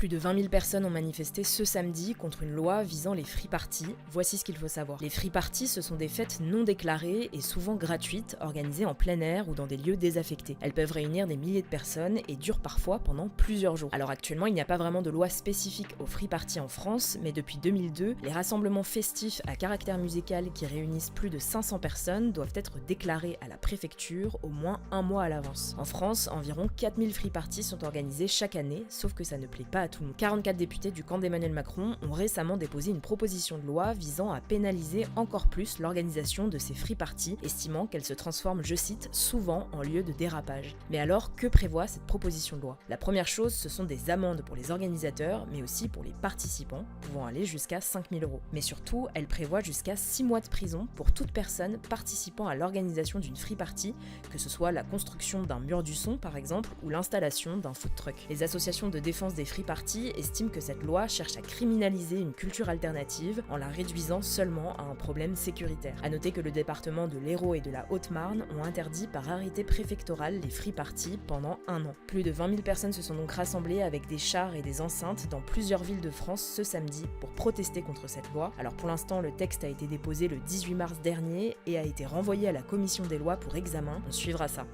Plus de 20 000 personnes ont manifesté ce samedi contre une loi visant les free parties. Voici ce qu'il faut savoir. Les free parties, ce sont des fêtes non déclarées et souvent gratuites, organisées en plein air ou dans des lieux désaffectés. Elles peuvent réunir des milliers de personnes et durent parfois pendant plusieurs jours. Alors actuellement, il n'y a pas vraiment de loi spécifique aux free parties en France, mais depuis 2002, les rassemblements festifs à caractère musical qui réunissent plus de 500 personnes doivent être déclarés à la préfecture au moins un mois à l'avance. En France, environ 4000 free parties sont organisées chaque année, sauf que ça ne plaît pas à tout le monde. 44 députés du camp d'Emmanuel Macron ont récemment déposé une proposition de loi visant à pénaliser encore plus l'organisation de ces free parties, estimant qu'elles se transforment, je cite, souvent en lieu de dérapage. Mais alors, que prévoit cette proposition de loi? La première chose, ce sont des amendes pour les organisateurs, mais aussi pour les participants, pouvant aller jusqu'à 5 000 €. Mais surtout, elle prévoit jusqu'à 6 mois de prison pour toute personne participant à l'organisation d'une free party, que ce soit la construction d'un mur du son par exemple, ou l'installation d'un food truck. Les associations de défense des free parties estiment que cette loi cherche à criminaliser une culture alternative en la réduisant seulement à un problème sécuritaire. A noter que le département de l'Hérault et de la Haute-Marne ont interdit par arrêté préfectoral les free parties pendant 1 an. Plus de 20 000 personnes se sont donc rassemblées avec des chars et des enceintes dans plusieurs villes de France ce samedi pour protester contre cette loi. Alors pour l'instant, le texte a été déposé le 18 mars dernier et a été renvoyé à la commission des lois pour examen. On suivra ça.